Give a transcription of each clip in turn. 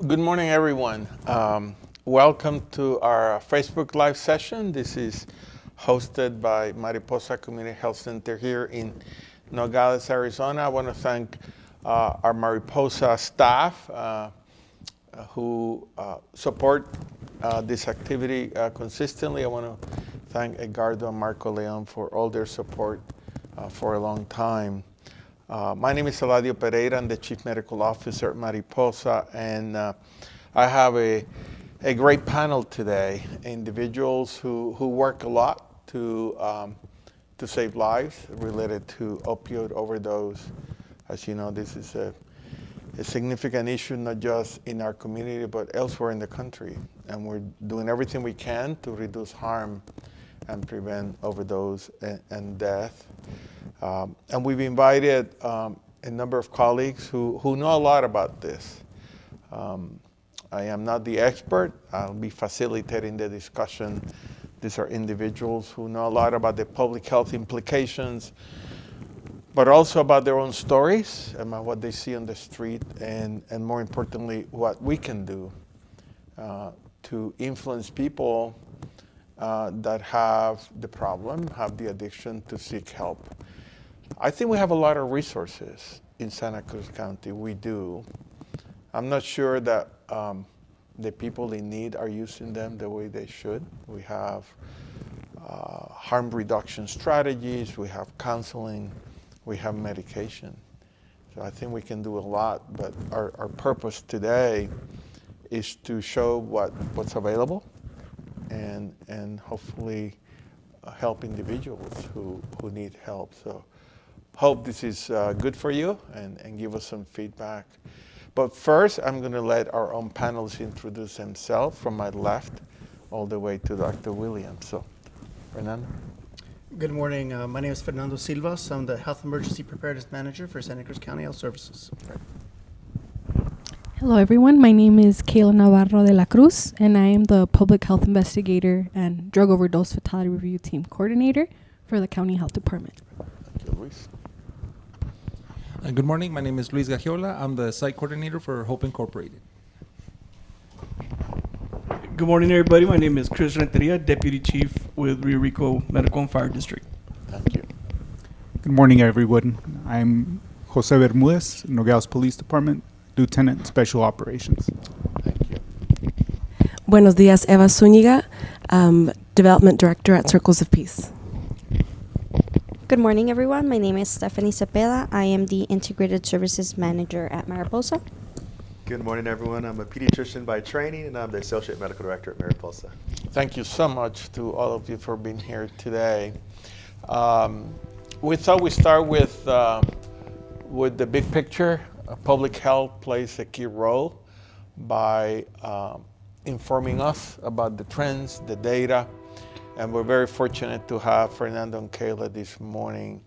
Good morning, everyone. Welcome to our Facebook Live session. This is hosted by Mariposa Community Health Center here in Nogales, Arizona. I want to thank our Mariposa staff who support this activity consistently. I want to thank Edgardo and Marco Leon for all their support for a long time. My name is Eladio Pereira. I'm the Chief Medical Officer at Mariposa, and I have a great panel today. Individuals who work a lot to save lives related to opioid overdose. As you know, this is a significant issue, not just in our community, but elsewhere in the country. And we're doing everything we can to reduce harm and prevent overdose and death. And we've invited a number of colleagues who know a lot about this. I am not the expert. I'll be facilitating the discussion. These are individuals who know a lot about the public health implications, but also about their own stories, about what they see on the street, and more importantly, what we can do to influence people that have the problem, have the addiction, to seek help. I think we have a lot of resources in Santa Cruz County. We do. I'm not sure that the people in need are using them the way they should. We have harm reduction strategies, we have counseling, we have medication. So I think we can do a lot, but our purpose today is to show what's available and hopefully help individuals who need help. So hope this is good for you and give us some feedback. But first, I'm going to let our own panelists introduce themselves from my left all the way to Dr. Williams. So, Fernando. Good morning. My name is Fernando Silvas. I'm the Health Emergency Preparedness Manager for Santa Cruz County Health Services. Hello, everyone. My name is Kayla Navarro de la Cruz, and I am the Public Health Investigator and Drug Overdose Fatality Review Team Coordinator for the County Health Department. Thank you, Luis. Good morning. My name is Luis Gagiola. I'm the Site Coordinator for Hope Incorporated. Good morning, everybody. My name is Chris Renteria, Deputy Chief with Rio Rico Medical and Fire District. Thank you. Good morning, everyone. I'm Jose Bermudez, Nogales Police Department, Lieutenant Special Operations. Thank you. Buenos días, Eva Zúñiga, Development Director at Circles of Peace. Good morning, everyone. My name is Stephanie Cepeda. I am the Integrated Services Manager at Mariposa. Good morning, everyone. I'm a pediatrician by training, and I'm the Associate Medical Director at Mariposa. Thank you so much to all of you for being here today. We thought we'd start with the big picture. Public health plays a key role by informing us about the trends, the data, and we're very fortunate to have Fernando and Kayla this morning.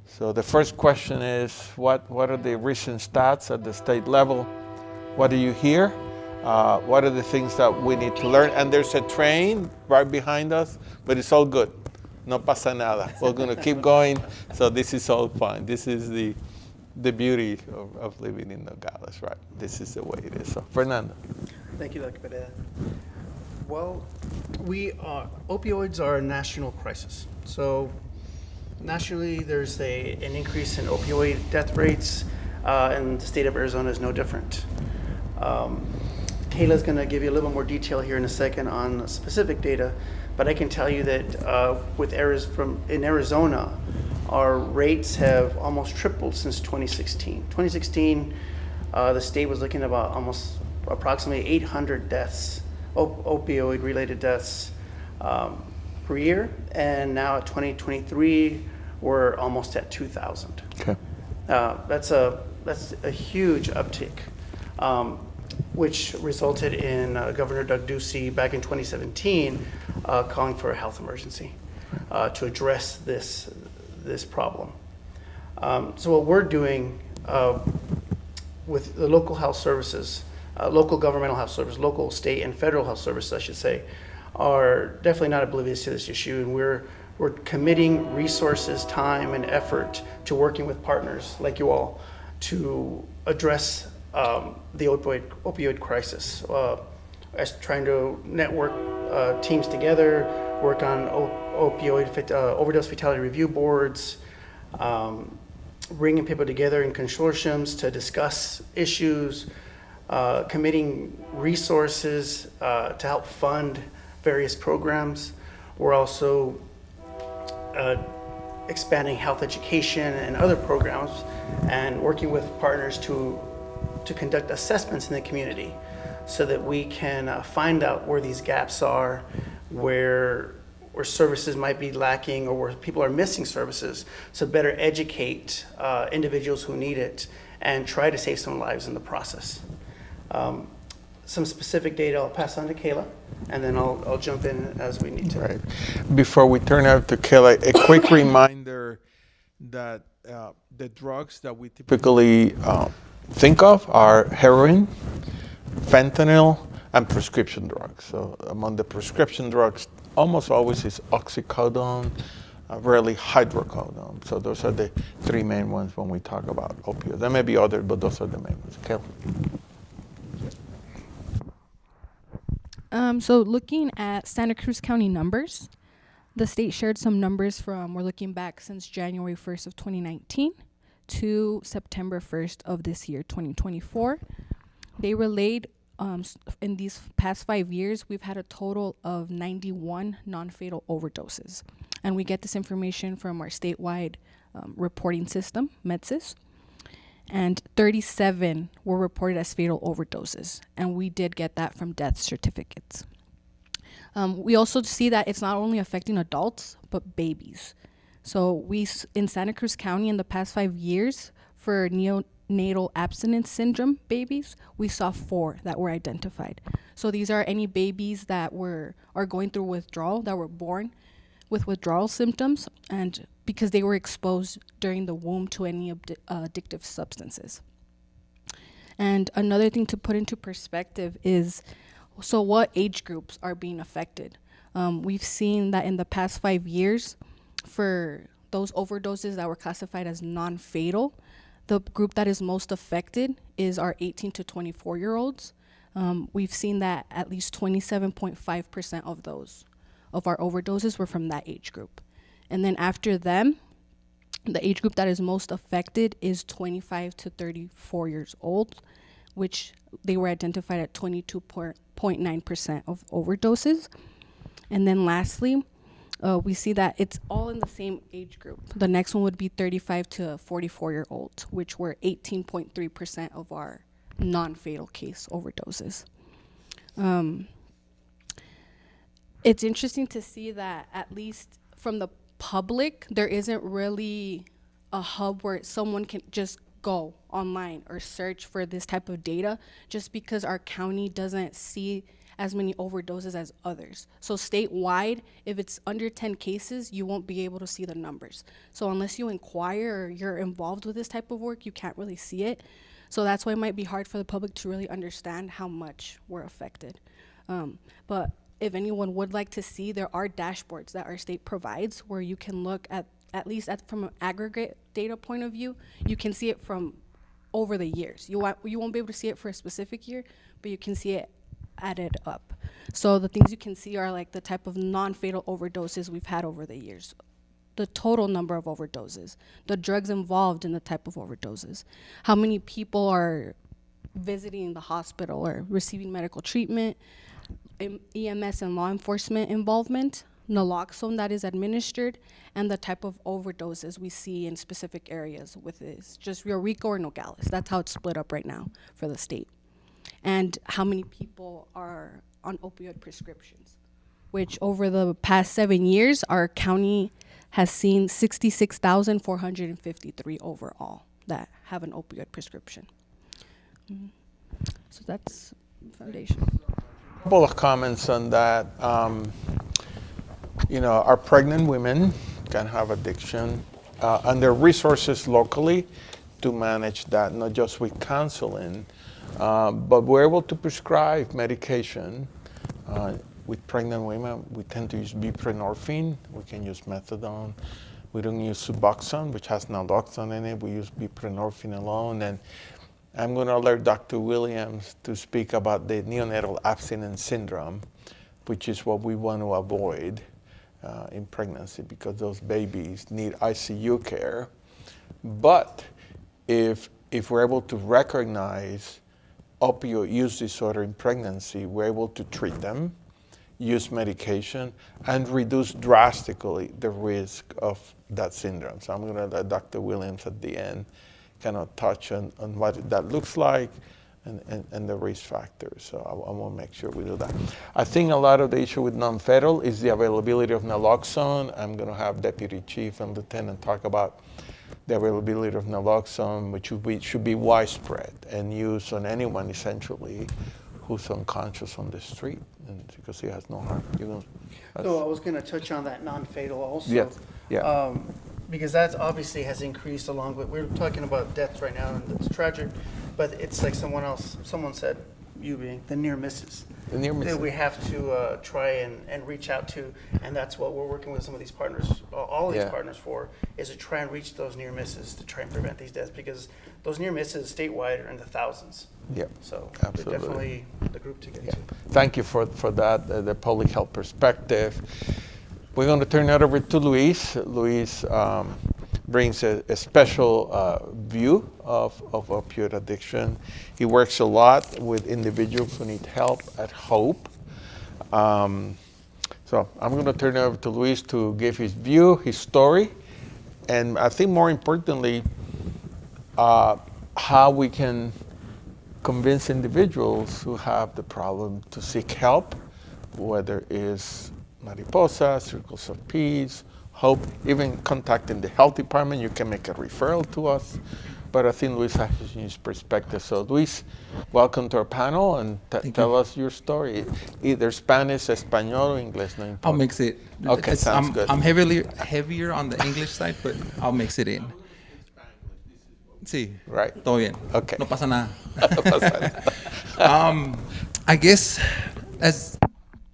So the first question is, what are the recent stats at the state level? What do you hear? What are the things that we need to learn? And there's a train right behind us, but it's all good. No pasa nada. We're going to keep going, so this is all fine. This is the beauty of living in Nogales, right? This is the way it is. So, Fernando. Thank you, Dr. Pereira. Well, opioids are a national crisis. So nationally, there's an increase in opioid death rates, and the state of Arizona is no different. Kayla's going to give you a little more detail here in a second on specific data, but I can tell you that in Arizona, our rates have almost tripled since 2016. 2016, the state was looking at about approximately 800 deaths, opioid-related deaths per year, and now at 2023, we're almost at 2,000. Okay. That's a huge uptick, which resulted in Governor Doug Ducey back in 2017 calling for a health emergency to address this problem. So what we're doing with the local health services, local governmental health service, local, state, and federal health services, I should say, are definitely not oblivious to this issue, and we're committing resources, time, and effort to working with partners like you all to address the opioid crisis, as trying to network teams together, work on overdose fatality review boards, bringing people together in consortiums to discuss issues, committing resources to help fund various programs. We're also expanding health education and other programs, and working with partners to conduct assessments in the community so that we can find out where these gaps are, where services might be lacking, or where people are missing services, so better educate individuals who need it and try to save some lives in the process. Some specific data I'll pass on to Kayla, and then I'll jump in as we need to. Right. Before we turn over to Kayla, a quick reminder that the drugs that we typically think of are heroin, fentanyl, and prescription drugs. So among the prescription drugs, almost always is oxycodone, rarely hydrocodone. So those are the three main ones when we talk about opioids. There may be others, but those are the main ones. Kayla. So looking at Santa Cruz County numbers, the state shared some numbers we're looking back since January 1st of 2019 to September 1st of this year, 2024. They relayed in these past 5 years, we've had a total of 91 non-fatal overdoses. And we get this information from our statewide reporting system, MedSys. And 37 were reported as fatal overdoses. And we did get that from death certificates. We also see that it's not only affecting adults, but babies. So in Santa Cruz County in the past 5 years, for neonatal abstinence syndrome babies, we saw 4 that were identified. So these are any babies that are going through withdrawal, that were born with withdrawal symptoms, and because they were exposed during the womb to any addictive substances. And another thing to put into perspective is, so what age groups are being affected? We've seen that in the past 5 years, for those overdoses that were classified as non-fatal, the group that is most affected is our 18 to 24-year-olds. We've seen that at least 27.5% of our overdoses were from that age group. And then after them, the age group that is most affected is 25 to 34 years old, which they were identified at 22.9% of overdoses. And then lastly, we see that it's all in the same age group. The next one would be 35 to 44-year-olds, which were 18.3% of our non-fatal case overdoses. It's interesting to see that at least from the public, there isn't really a hub where someone can just go online or search for this type of data, just because our county doesn't see as many overdoses as others. So statewide, if it's under 10 cases, you won't be able to see the numbers. So unless you inquire or you're involved with this type of work, you can't really see it. So that's why it might be hard for the public to really understand how much we're affected. But if anyone would like to see, there are dashboards that our state provides where you can look at least from an aggregate data point of view, you can see it from over the years. You won't be able to see it for a specific year, but you can see it added up. So the things you can see are like the type of non-fatal overdoses we've had over the years, the total number of overdoses, the drugs involved in the type of overdoses, how many people are visiting the hospital or receiving medical treatment, EMS and law enforcement involvement, naloxone that is administered, and the type of overdoses we see in specific areas with this, just Rio Rico or Nogales. That's how it's split up right now for the state. And how many people are on opioid prescriptions, which over the past 7 years, our county has seen 66,453 overall that have an opioid prescription. So that's the foundation. A couple of comments on that. Our pregnant women can have addiction, and there are resources locally to manage that, not just with counseling, but we're able to prescribe medication. With pregnant women, we tend to use buprenorphine. We can use methadone. We don't use Suboxone, which has naloxone in it. We use buprenorphine alone. And I'm going to alert Dr. Williams to speak about the neonatal abstinence syndrome, which is what we want to avoid in pregnancy because those babies need ICU care. But if we're able to recognize opioid use disorder in pregnancy, we're able to treat them, use medication, and reduce drastically the risk of that syndrome. So I'm going to let Dr. Williams at the end kind of touch on what that looks like and the risk factors. So I want to make sure we do that. I think a lot of the issue with non-fatal is the availability of naloxone. I'm going to have Deputy Chief and Lieutenant talk about the availability of naloxone, which should be widespread and used on anyone essentially who's unconscious on the street, and because he has no harm. So I was going to touch on that non-fatal also. Yes. Yeah. Because that obviously has increased along with, we're talking about deaths right now, and it's tragic, but it's like someone said, you being the near misses. The near misses. That we have to try and reach out to, and that's what we're working with some of these partners, all these partners for, is to try and reach those near misses to try and prevent these deaths, because those near misses statewide are in the thousands. Yeah, So absolutely. they're definitely the group to get to. Thank you for that, the public health perspective. We're going to turn it over to Luis. Luis brings a special view of opioid addiction. He works a lot with individuals who need help at Hope. So I'm going to turn it over to Luis to give his view, his story, and I think more importantly, how we can convince individuals who have the problem to seek help, whether it's Mariposa, Circles of Peace, Hope, even contacting the health department. You can make a referral to us. But I think Luis has his perspective. So Luis, welcome to our panel, and tell us your story. Either Spanish, Espanol, or English. No I'll mix it. Okay, sounds good. I'm heavier on the English side, but I'll mix it in. Sí. Right. Todo bien. Okay. No pasa nada. I guess as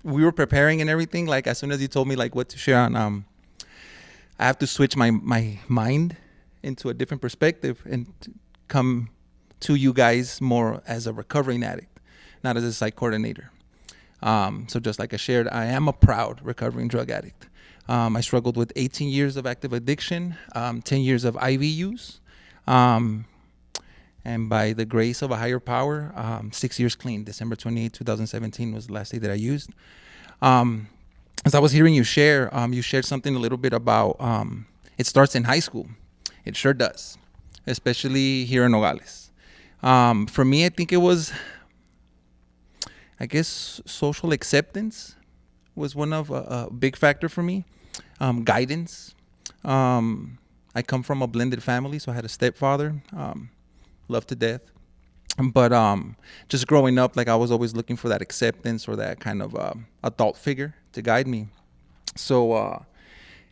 we were preparing and everything, like as soon as you told me like what to share on, I have to switch my mind into a different perspective and come to you guys more as a recovering addict, not as a psych coordinator. So just like I shared, I am a proud recovering drug addict. I struggled with 18 years of active addiction, 10 years of IV use. And by the grace of a higher power, 6 years clean. December 28, 2017 was the last day that I used. As I was hearing you share, you shared something a little bit about it starts in high school. It sure does, especially here in Nogales. For me, I think it was, social acceptance was one of a big factor for me. Guidance. I come from a blended family, so I had a stepfather, loved to death. But just growing up, like I was always looking for that acceptance or that kind of adult figure to guide me. So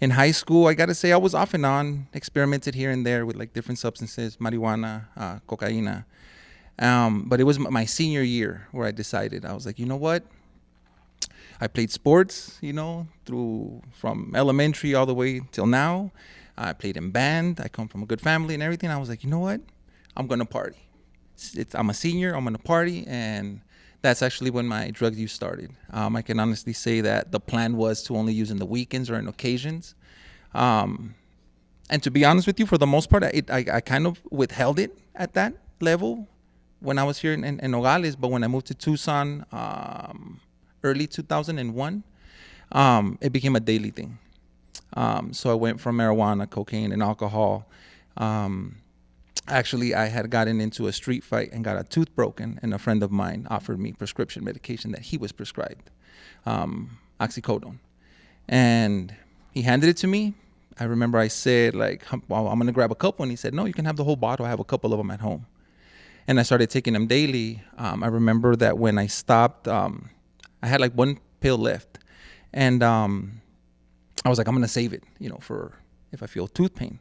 in high school, I got to say I was off and on, experimented here and there with like different substances, marijuana, cocaine. But it was my senior year where I decided, I was like, you know what? I played sports, from elementary all the way till now. I played in band. I come from a good family and everything. I was like, you know what? I'm going to party. I'm a senior. I'm going to party. And that's actually when my drug use started. I can honestly say that the plan was to only use in the weekends or on occasions. And to be honest with you, for the most part, I kind of withheld it at that level when I was here in Nogales. But when I moved to Tucson, early 2001, it became a daily thing. So I went from marijuana, cocaine, and alcohol. Actually, I had gotten into a street fight and got a tooth broken, and a friend of mine offered me prescription medication that he was prescribed, oxycodone. And he handed it to me. I remember I said, well, I'm going to grab a couple. And he said, no, you can have the whole bottle. I have a couple of them at home. And I started taking them daily. I remember that when I stopped, I had like one pill left. And I was like, I'm going to save it, for if I feel tooth pain.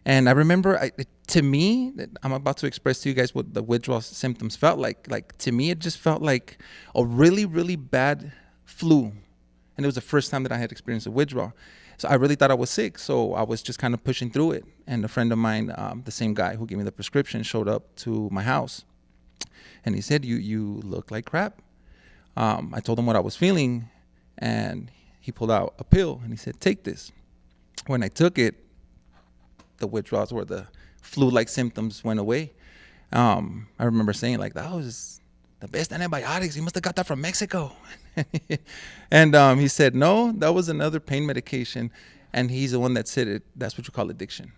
And I remember, to me, I'm about to express to you guys what the withdrawal symptoms felt like. Like, to me, it just felt like a really, really bad flu. And it was the first time that I had experienced a withdrawal. So I really thought I was sick. So I was just kind of pushing through it. And a friend of mine, the same guy who gave me the prescription, showed up to my house. And he said, you look like crap. I told him what I was feeling. And he pulled out a pill. And he said, take this. When I took it, the withdrawals or the flu-like symptoms went away. I remember saying, like, that was the best antibiotics. You must have got that from Mexico. And he said, no, that was another pain medication. And he's the one that said it. That's what you call addiction.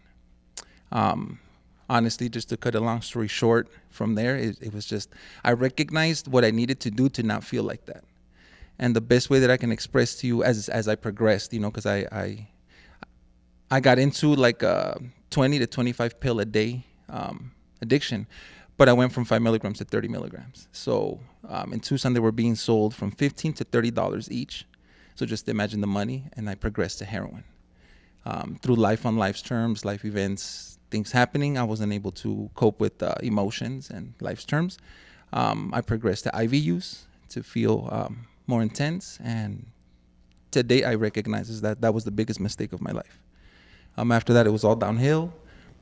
Honestly, just to cut a long story short, from there, it was just, I recognized what I needed to do to not feel like that. And the best way that I can express to you as I progressed, you know, because I got into like a 20 to 25 pill a day addiction, but I went from 5 milligrams to 30 milligrams. So in Tucson, they were being sold from $15 to $30 each. So just imagine the money, and I progressed to heroin. Through life on life's terms, life events, things happening, I wasn't able to cope with emotions and life's terms. I progressed to IV use to feel more intense, and today I recognize that was the biggest mistake of my life. After that, it was all downhill.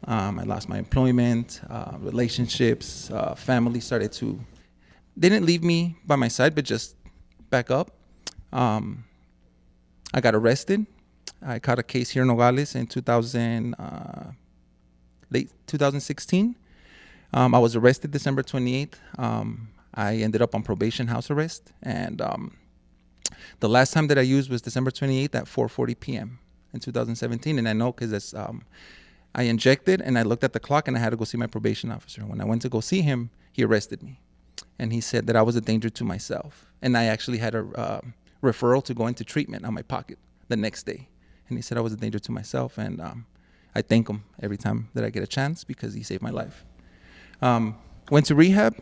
I lost my employment, relationships, family started to, they didn't leave me by my side, but just back up. I got arrested. I caught a case here in Nogales in late 2016. I was arrested December 28th. I ended up on probation, house arrest. And the last time that I used was December 28th at 4:40 p.m. in 2017. And I know because I injected and I looked at the clock and I had to go see my probation officer. When I went to go see him, he arrested me. And he said that I was a danger to myself. And I actually had a referral to go into treatment on my pocket the next day. And he said I was a danger to myself. And I thank him every time that I get a chance because he saved my life. Went to rehab.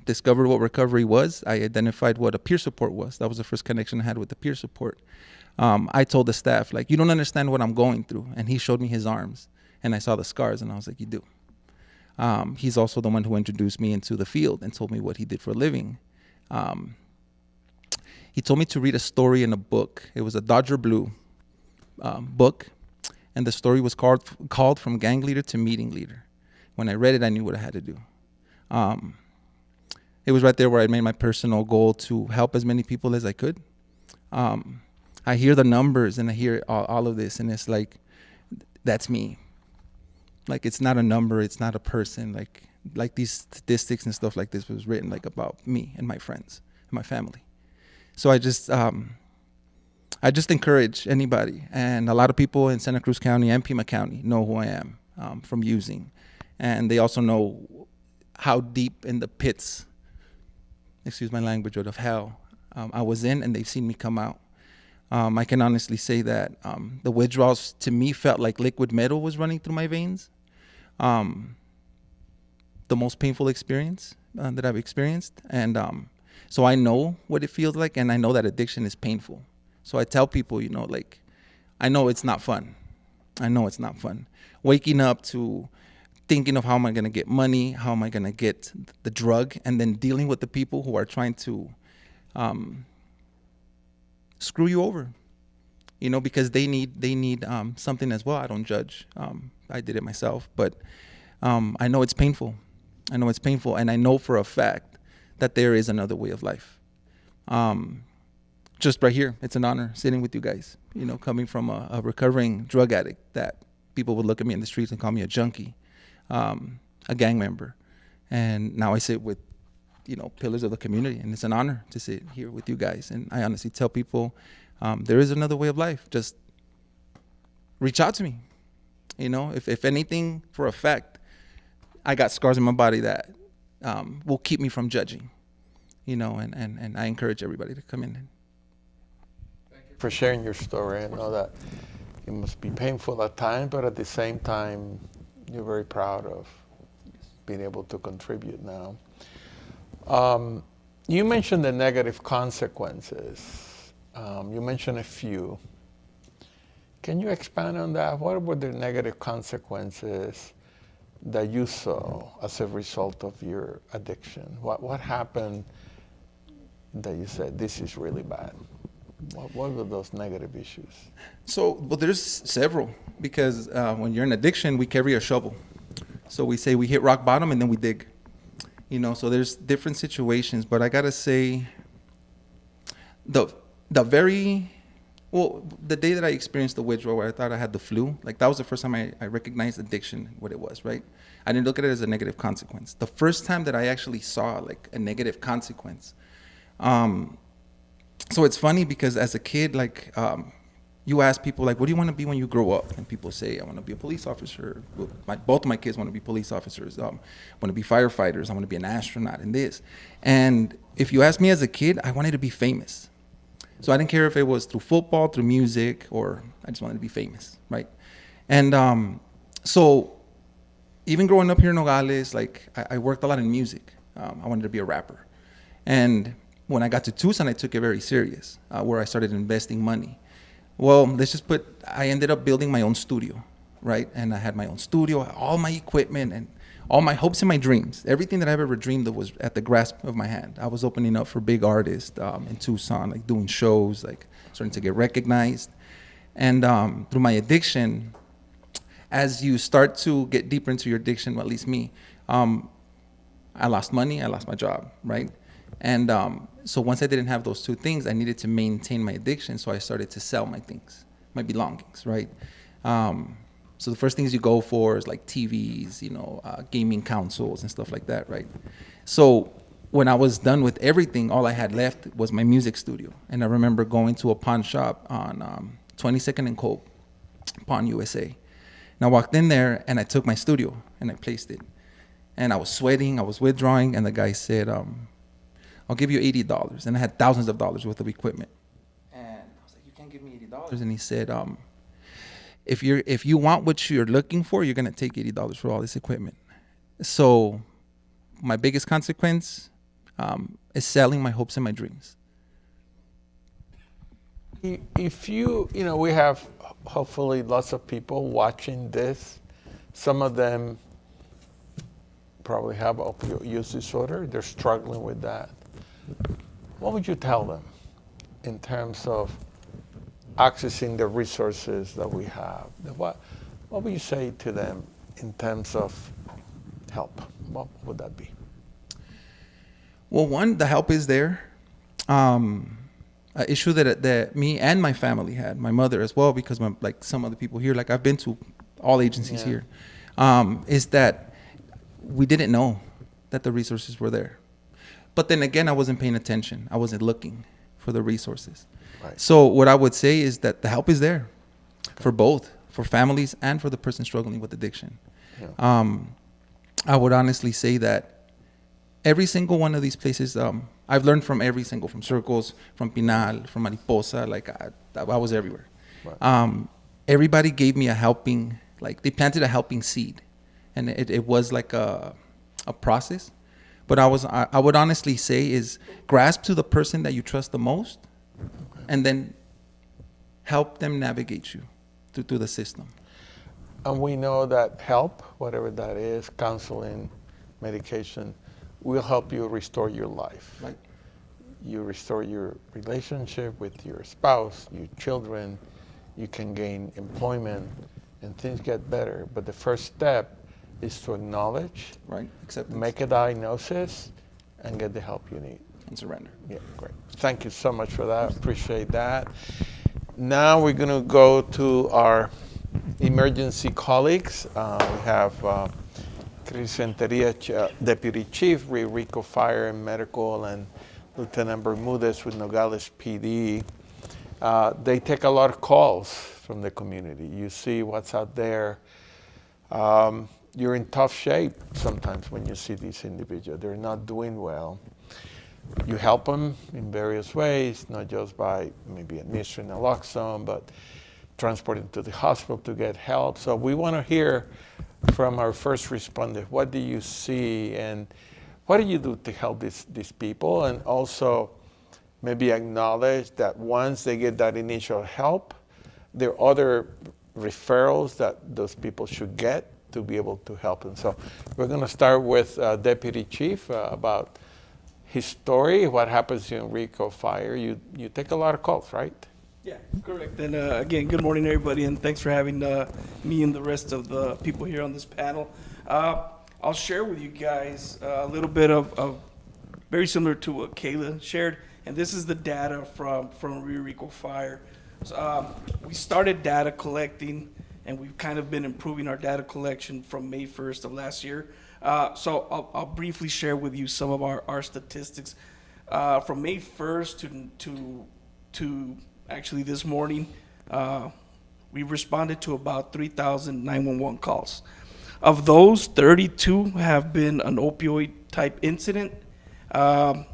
Discovered what recovery was. I identified what a peer support was. That was the first connection I had with the peer support. I told the staff, like, you don't understand what I'm going through. And he showed me his arms. And I saw the scars. And I was like, you do. He's also the one who introduced me into the field and told me what he did for a living. He told me to read a story in a book. It was a Dodger Blue book. And the story was called From Gang Leader to Meeting Leader. When I read it, I knew what I had to do. It was right there where I made my personal goal to help as many people as I could. I hear the numbers and I hear all of this, and it's like, that's me. Like, it's not a number, it's not a person. Like these statistics and stuff like this was written like about me and my friends and my family. So I just encourage anybody, and a lot of people in Santa Cruz County and Pima County know who I am from using, and they also know how deep in the pits, excuse my language, of hell I was in, and they've seen me come out. I can honestly say that the withdrawals to me felt like liquid metal was running through my veins. The most painful experience that I've experienced, and so I know what it feels like, and I know that addiction is painful. So I tell people, you know, like, I know it's not fun. I know it's not fun. Waking up to thinking of how am I going to get money, how am I going to get the drug, and then dealing with the people who are trying to screw you over, you know, because they need something as well. I don't judge. I did it myself, but I know it's painful. I know it's painful, and I know for a fact that there is another way of life. Just right here, it's an honor sitting with you guys, you know, coming from a recovering drug addict that people would look at me in the streets and call me a junkie, a gang member. And now I sit with, you know, pillars of the community, and it's an honor to sit here with you guys. And I honestly tell people, there is another way of life. Just reach out to me. You know, if anything, for a fact, I got scars in my body that will keep me from judging, you know, and I encourage everybody to come in. Thank you for sharing your story. I know that it must be painful at times, but at the same time, you're very proud of being able to contribute now. You mentioned the negative consequences. You mentioned a few. Can you expand on that? What were the negative consequences that you saw as a result of your addiction? What happened that you said, this is really bad? What were those negative issues? So, well, there's several because when you're in addiction, we carry a shovel. So we say we hit rock bottom and then we dig. You know, so there's different situations, but I gotta say, the day that I experienced the withdrawal, where I thought I had the flu, like that was the first time I recognized addiction, what it was, right? I didn't look at it as a negative consequence. The first time that I actually saw like a negative consequence, so it's funny because as a kid, like you ask people like, what do you want to be when you grow up? And people say, I want to be a police officer. Well, both of my kids want to be police officers. I want to be firefighters. I want to be an astronaut and this. And if you ask me as a kid, I wanted to be famous. So I didn't care if it was through football, through music, or I just wanted to be famous, right? And so even growing up here in Nogales, like I worked a lot in music. I wanted to be a rapper. And when I got to Tucson, I took it very serious, where I started investing money. Well, I ended up building my own studio, right? And I had my own studio, all my equipment, and all my hopes and my dreams. Everything that I've ever dreamed of was at the grasp of my hand. I was opening up for big artists in Tucson, like doing shows, like starting to get recognized. And through my addiction, as you start to get deeper into your addiction, well, at least me, I lost money, I lost my job, right? And so once I didn't have those two things, I needed to maintain my addiction. So I started to sell my things, my belongings, right? So the first things you go for is like TVs, gaming consoles and stuff like that, right? So when I was done with everything, all I had left was my music studio. And I remember going to a pawn shop on 22nd and Cope, Pawn USA. And I walked in there and I took my studio and I placed it. And I was sweating, I was withdrawing, and the guy said, I'll give you $80. And I had thousands of dollars worth of equipment. And I was like, you can't give me $80. And he said, if you want what you're looking for, you're gonna take $80 for all this equipment. So my biggest consequence is selling my hopes and my dreams. If we have hopefully lots of people watching this. Some of them probably have opioid use disorder. They're struggling with that. What would you tell them in terms of accessing the resources that we have? What would you say to them in terms of help? What would that be? Well, one, the help is there. An issue that me and my family had, my mother as well, because like some other people here, like I've been to all agencies here, is that we didn't know that the resources were there. But then again, I wasn't paying attention. I wasn't looking for the resources. Right. So what I would say is that the help is there for both, for families and for the person struggling with addiction. Yeah. I would honestly say that every single one of these places, I've learned from from Circles, from Pinal, from Mariposa, like I was everywhere. Right. Everybody gave me they planted a helping seed. And it was like a process. But I would honestly say is grasp to the person that you trust the most, and then help them navigate you through the system. And we know that help, whatever that is, counseling, medication, will help you restore your life. Right. You restore your relationship with your spouse, your children, you can gain employment, and things get better. But the first step is to acknowledge, right, acceptance, make a diagnosis, and get the help you need. And surrender. Yeah, great. Thank you so much for that. Appreciate that. Now we're going to go to our emergency colleagues. We have Chris Renteria, Deputy Chief, Rio Rico Fire and Medical, and Lieutenant Bermudez with Nogales PD. They take a lot of calls from the community. You see what's out there. You're in tough shape sometimes when you see these individuals. They're not doing well. You help them in various ways, not just by maybe administering naloxone, but transporting to the hospital to get help. So we want to hear from our first responders. What do you see, and what do you do to help these people? And also maybe acknowledge that once they get that initial help, there are other referrals that those people should get to be able to help them. So we're going to start with Deputy Chief about his story, what happens in Rico Fire. You take a lot of calls, right? Yeah, correct. And again, good morning, everybody, and thanks for having me and the rest of the people here on this panel. I'll share with you guys a little bit of very similar to what Kayla shared, and this is the data from Rio Rico Fire. So, we started data collecting, and we've kind of been improving our data collection from May 1st of last year. So I'll briefly share with you some of our statistics. From May 1st to actually this morning, we responded to about 3,000 911 calls. Of those, 32 have been an opioid type incident. 3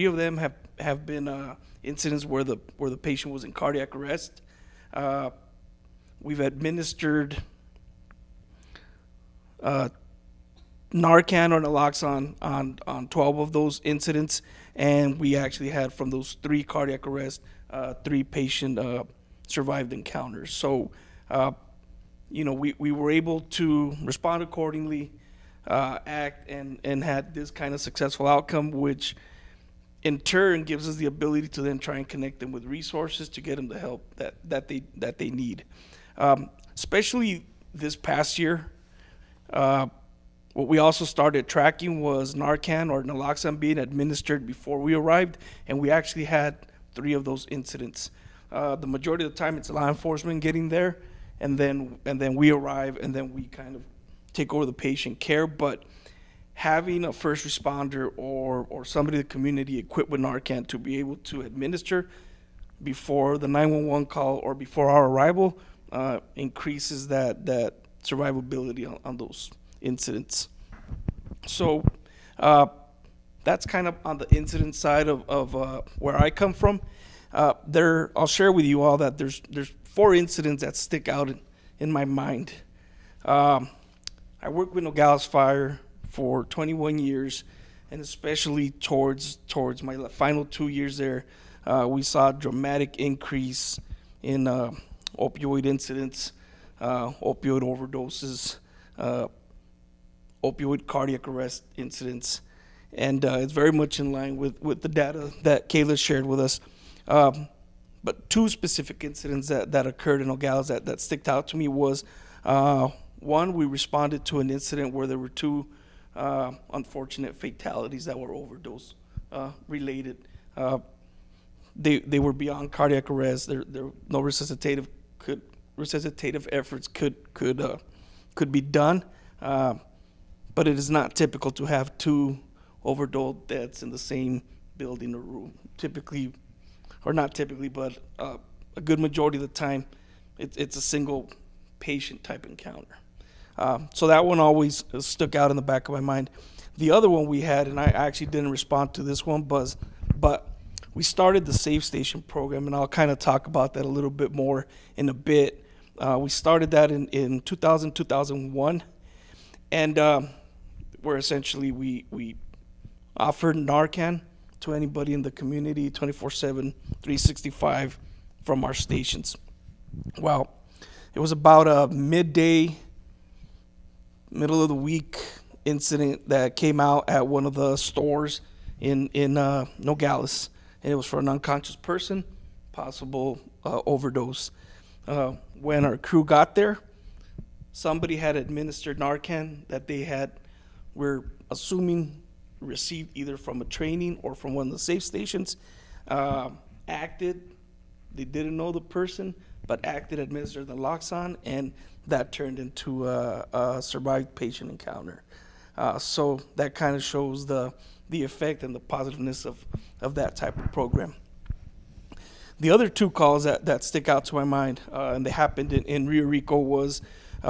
of them have been incidents where the patient was in cardiac arrest. We've administered Narcan or naloxone on 12 of those incidents, and we actually had, from those 3 cardiac arrests, 3 patient survived encounters. So, we were able to respond accordingly, act, and had this kind of successful outcome, which in turn gives us the ability to then try and connect them with resources to get them the help that they need. Especially this past year, what we also started tracking was Narcan or naloxone being administered before we arrived, and we actually had 3 of those incidents. The majority of the time, it's law enforcement getting there, and then we arrive, and then we kind of take over the patient care. But having a first responder or somebody in the community equipped with Narcan to be able to administer before the 911 call or before our arrival increases that survivability on those incidents. So that's kind of on the incident side of where I come from. I'll share with you all that there's 4 incidents that stick out in my mind. I worked with Nogales Fire for 21 years, and especially towards my final 2 years there, we saw a dramatic increase in opioid incidents, opioid overdoses, opioid cardiac arrest incidents, and it's very much in line with the data that Kayla shared with us. But 2 specific incidents that occurred in Nogales that sticked out to me was, one, we responded to an incident where there were 2 unfortunate fatalities that were overdose related. They were beyond cardiac arrest. There no resuscitative efforts could be done. But it is not typical to have 2 overdose deaths in the same building or room. Typically, or not typically, but a good majority of the time, it's a single patient type encounter. So that one always stuck out in the back of my mind. The other one we had, and I actually didn't respond to this one, but we started the Safe Station program, and I'll kind of talk about that a little bit more in a bit. We started that in 2001, and where essentially we offered Narcan to anybody in the community 24/7, 365 from our stations. Well, it was about a middle of the week incident that came out at one of the stores in Nogales, and it was for an unconscious person, possible overdose. When our crew got there, somebody had administered Narcan that we're assuming received either from a training or from one of the safe stations, acted. They didn't know the person, but acted, administered the naloxone, and that turned into a survived patient encounter. So that kind of shows the effect and the positiveness of that type of program. The other 2 calls that stick out to my mind, and they happened in Rio Rico, was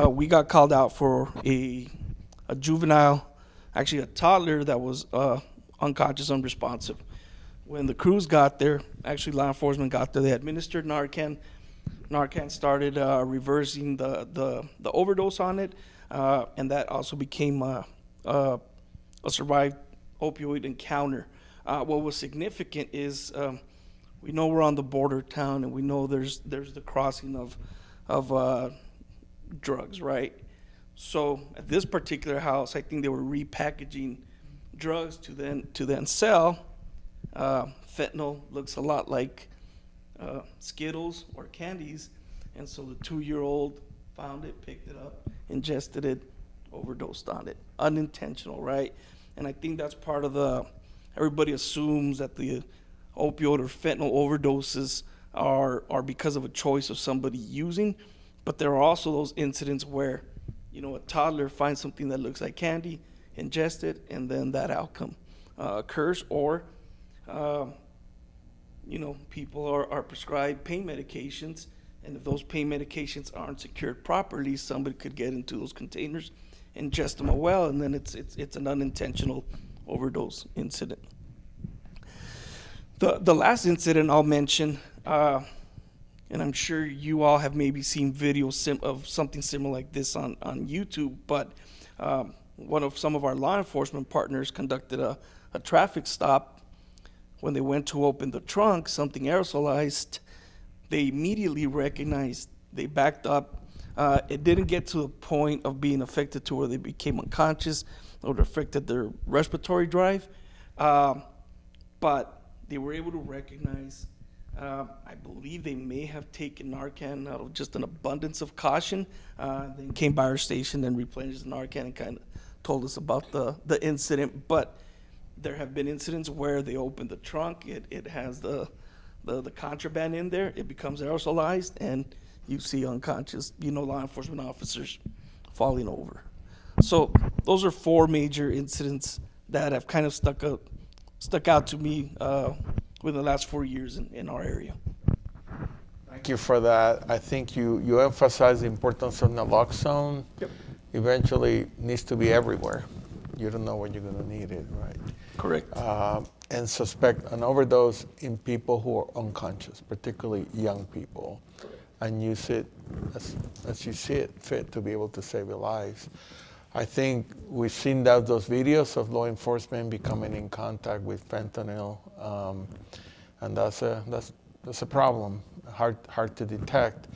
we got called out for a juvenile, actually a toddler that was unconscious, unresponsive. When the crews got there, actually law enforcement got there, they administered Narcan. Narcan started reversing the overdose on it, and that also became a survived opioid encounter. What was significant is we know we're on the border town, and we know there's the crossing of drugs, right? So at this particular house, I think they were repackaging drugs to then sell. Fentanyl looks a lot like Skittles or candies, and so the 2-year-old found it, picked it up, ingested it, overdosed on it. Unintentional, right? And I think that's part of everybody assumes that the opioid or fentanyl overdoses are because of a choice of somebody using, but there are also those incidents where, a toddler finds something that looks like candy, ingest it, and then that outcome occurs. Or, people are prescribed pain medications, and if those pain medications aren't secured properly, somebody could get into those containers, ingest them well, and then it's an unintentional overdose incident. The last incident I'll mention, and I'm sure you all have maybe seen videos of something similar like this on YouTube, but some of our law enforcement partners conducted a traffic stop. When they went to open the trunk, something aerosolized, they immediately recognized, they backed up. It didn't get to the point of being affected to where they became unconscious or affected their respiratory drive, but they were able to recognize, I believe they may have taken Narcan out of just an abundance of caution, then came by our station and replenished the Narcan and kind of told us about the incident. But there have been incidents where they opened the trunk, it has the contraband in there, it becomes aerosolized, and you see unconscious, law enforcement officers falling over. So those are 4 major incidents that have kind of stuck out to me within the last 4 years in our area. Thank you for that. I think you emphasize the importance of naloxone. Yep. Eventually needs to be everywhere. You don't know when you're going to need it, right? Correct. And suspect an overdose in people who are unconscious, particularly young people, and use it as you see it fit to be able to save their lives. I think we've seen those videos of law enforcement becoming in contact with fentanyl, and that's a problem. Hard to detect.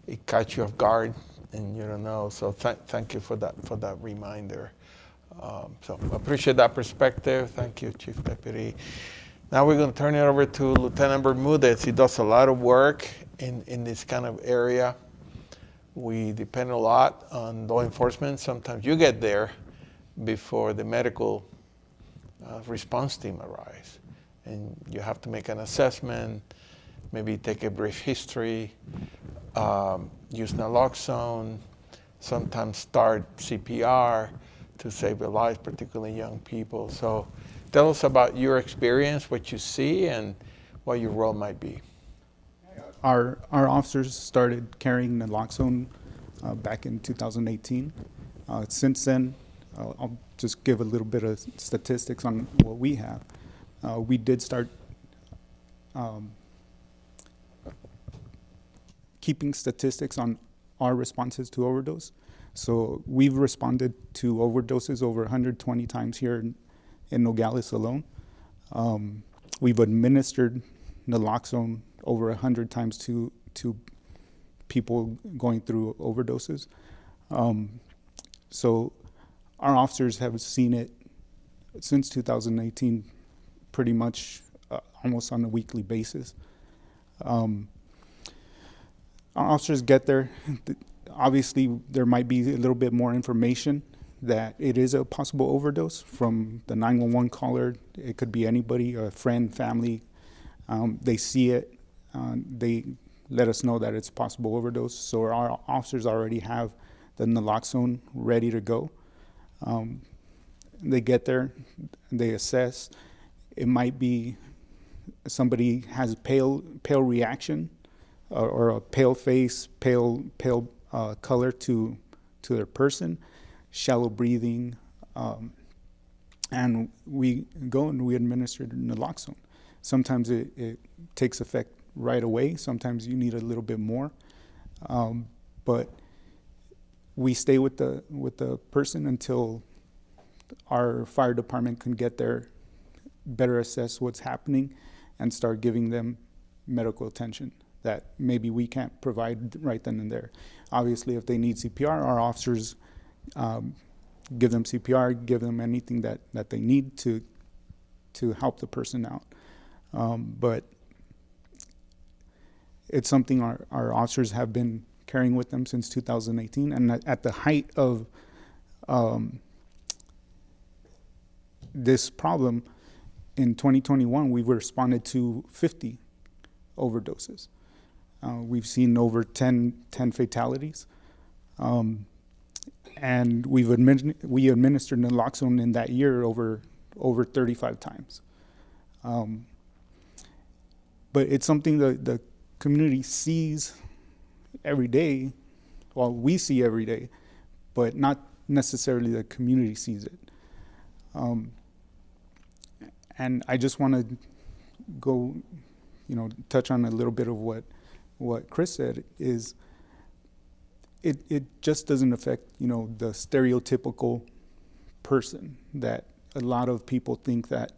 It catch you off guard, and you don't know. So thank you for that reminder. So appreciate that perspective. Thank you, Chief Deputy. Now we're going to turn it over to Lieutenant Bermudez. He does a lot of work in this kind of area. We depend a lot on law enforcement. Sometimes you get there before the medical response team arrives, and you have to make an assessment, maybe take a brief history, use naloxone, sometimes start CPR to save their lives, particularly young people. So tell us about your experience, what you see, and what your role might be. Our officers started carrying naloxone back in 2018. Since then, I'll just give a little bit of statistics on what we have. We did start keeping statistics on our responses to overdose. So we've responded to overdoses over 120 times here in Nogales alone. We've administered naloxone over 100 times to people going through overdoses. So our officers have seen it since 2018 pretty much almost on a weekly basis. Our officers get there. Obviously, there might be a little bit more information that it is a possible overdose from the 911 caller. It could be anybody, a friend, family. They see it. They let us know that it's a possible overdose. So our officers already have the naloxone ready to go. They get there, they assess. It might be somebody has pale reaction or a pale face, pale color to their person, shallow breathing, and we go and we administer naloxone. Sometimes it takes effect right away. Sometimes you need a little bit more, but we stay with the person until our fire department can get there, better assess what's happening, and start giving them medical attention that maybe we can't provide right then and there. Obviously, if they need CPR, our officers give them CPR, give them anything that they need to help the person out. But it's something our officers have been carrying with them since 2018. And at the height of this problem, in 2021, we responded to 50 overdoses. We've seen over 10 fatalities. And we administered naloxone in that year over 35 times. But it's something that the community sees every day. Well, we see every day, but not necessarily the community sees it. And I just want to go, touch on a little bit of what Chris said is it just doesn't affect, the stereotypical person that a lot of people think that,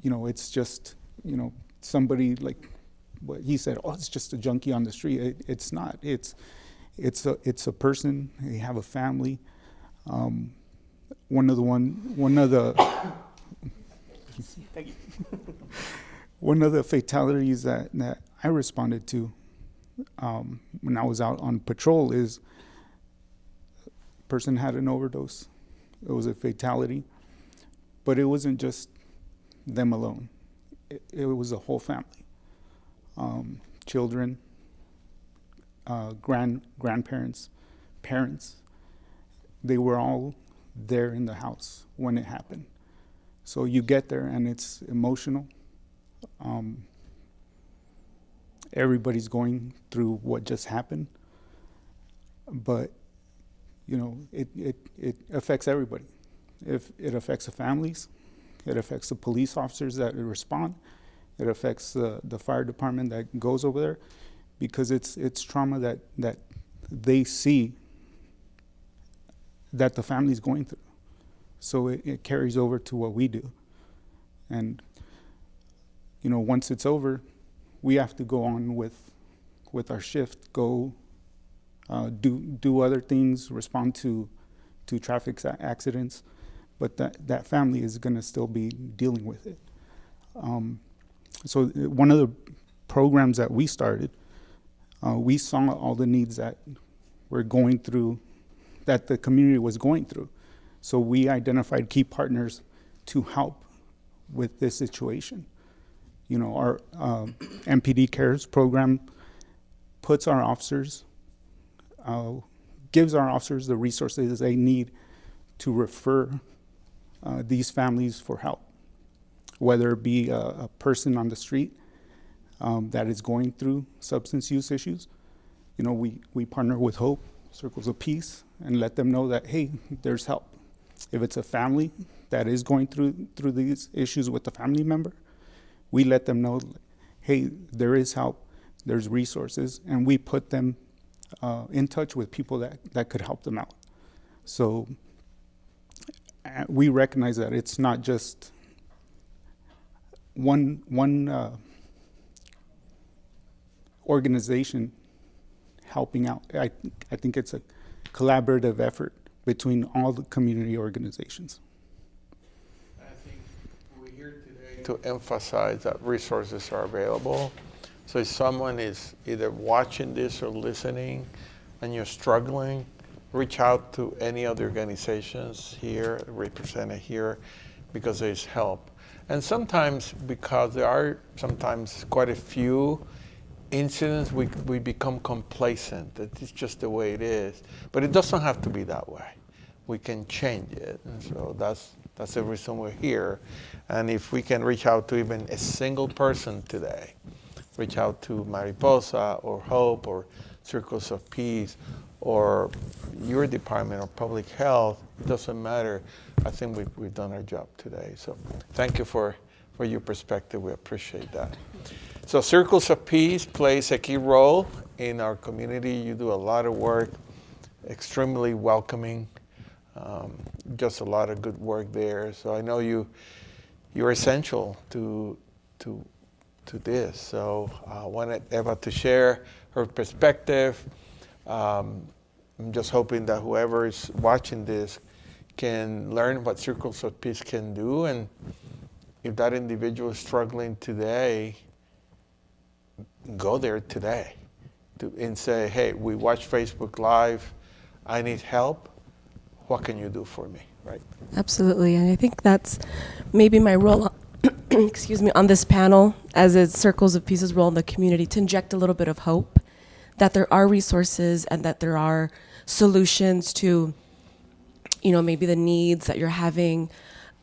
it's just, somebody like what he said, oh, it's just a junkie on the street. It's not. It's a person. They have a family. One of the fatalities that I responded to when I was out on patrol is a person had an overdose. It was a fatality, but it wasn't just them alone. It was a whole family, children, grandparents, parents. They were all there in the house when it happened. So you get there and it's emotional. Everybody's going through what just happened, but it affects everybody. If it affects the families, it affects the police officers that respond, it affects the fire department that goes over there, because it's trauma that they see that the family's going through. So it carries over to what we do. And, once it's over, we have to go on with our shift, go do other things, respond to traffic accidents, but that family is going to still be dealing with it. So one of the programs that we started, we saw all the needs that we're going through, that the community was going through. So we identified key partners to help with this situation. Our MPD Cares program puts our officers, gives our officers the resources they need to refer these families for help, whether it be a person on the street that is going through substance use issues. We partner with Hope, Circles of Peace, and let them know that, hey, there's help. If it's a family that is going through these issues with the family member, we let them know, hey, there is help, there's resources, and we put them in touch with people that could help them out. So we recognize that it's not just one organization helping out. I think it's a collaborative effort between all the community organizations. I think we're here today to emphasize that resources are available. So if someone is either watching this or listening and you're struggling, reach out to any of the organizations here, represented here, because there's help. And sometimes, because there are sometimes quite a few incidents, we become complacent, that it's just the way it is. But it doesn't have to be that way. We can change it. And so that's the reason we're here. And if we can reach out to even a single person today, reach out to Mariposa or Hope or Circles of Peace or your department of public health, it doesn't matter. I think we've done our job today. So thank you for your perspective. We appreciate that. So Circles of Peace plays a key role in our community. You do a lot of work, extremely welcoming, just a lot of good work there. So I know you're essential to this. So I wanted Eva to share her perspective. I'm just hoping that whoever is watching this can learn what Circles of Peace can do, and if that individual is struggling today, go there today and say, hey, we watch Facebook Live, I need help, what can you do for me, right? Absolutely, and I think that's maybe my role, excuse me, on this panel, as is Circles of Peace's role in the community, to inject a little bit of hope that there are resources and that there are solutions to, maybe the needs that you're having,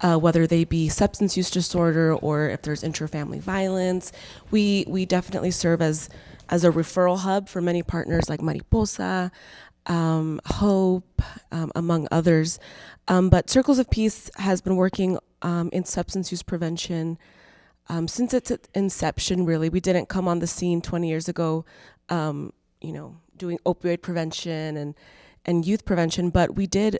whether they be substance use disorder or if there's intrafamily violence. We definitely serve as a referral hub for many partners like Mariposa, Hope, among others. But Circles of Peace has been working in substance use prevention since its inception, really. We didn't come on the scene 20 years ago, doing opioid prevention and youth prevention, but we did,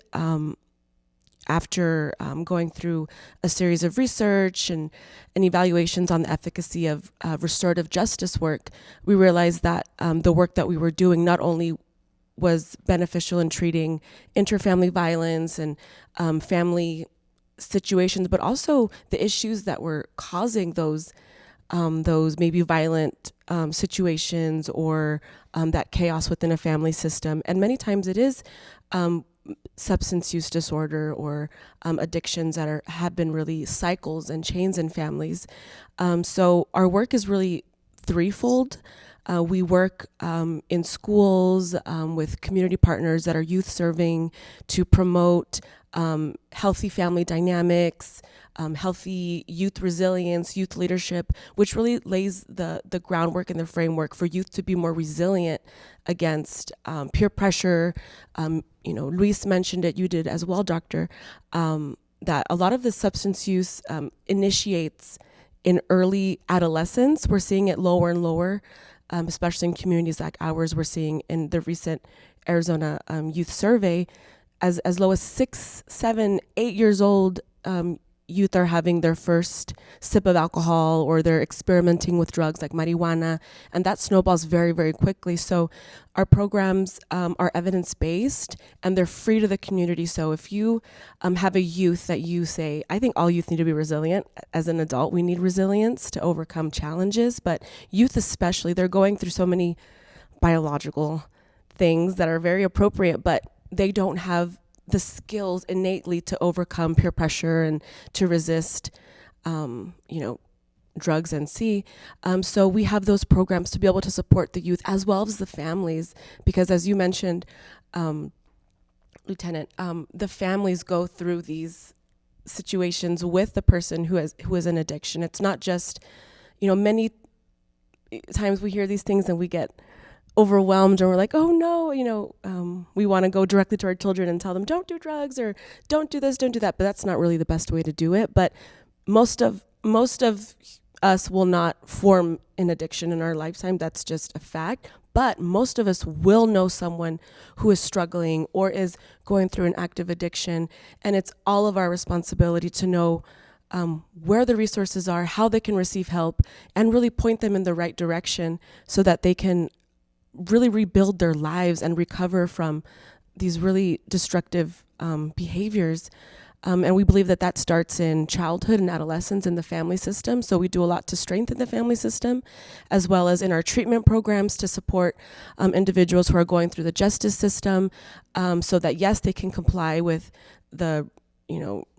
after going through a series of research and evaluations on the efficacy of restorative justice work, we realized that the work that we were doing not only was beneficial in treating interfamily violence and family situations, but also the issues that were causing those maybe violent situations or that chaos within a family system. And many times it is substance use disorder or addictions that have been really cycles and chains in families. So our work is really threefold. We work in schools with community partners that are youth serving to promote healthy family dynamics, healthy youth resilience, youth leadership, which really lays the groundwork and the framework for youth to be more resilient against peer pressure. Luis mentioned it, you did as well, Doctor, that a lot of the substance use initiates in early adolescence. We're seeing it lower and lower, especially in communities like ours. We're seeing in the recent Arizona youth survey, as low as 6, 7, 8 years old, youth are having their first sip of alcohol or they're experimenting with drugs like marijuana, and that snowballs very, very quickly. So our programs are evidence-based and they're free to the community. So if you have a youth that you say, I think all youth need to be resilient. As an adult, we need resilience to overcome challenges, but youth especially, they're going through so many biological things that are very appropriate, but they don't have the skills innately to overcome peer pressure and to resist, drugs and so we have those programs to be able to support the youth as well as the families, because as you mentioned, Lieutenant, the families go through these situations with the person who is in addiction. It's not just, many times we hear these things and we get overwhelmed and we're like, oh no, we want to go directly to our children and tell them don't do drugs or don't do this, don't do that, but that's not really the best way to do it. But most of us will not form an addiction in our lifetime. That's just a fact. But most of us will know someone who is struggling or is going through an active addiction, and it's all of our responsibility to know where the resources are, how they can receive help, and really point them in the right direction so that they can really rebuild their lives and recover from these really destructive behaviors. And we believe that starts in childhood and adolescence in the family system. So we do a lot to strengthen the family system, as well as in our treatment programs to support individuals who are going through the justice system, so that, yes, they can comply with the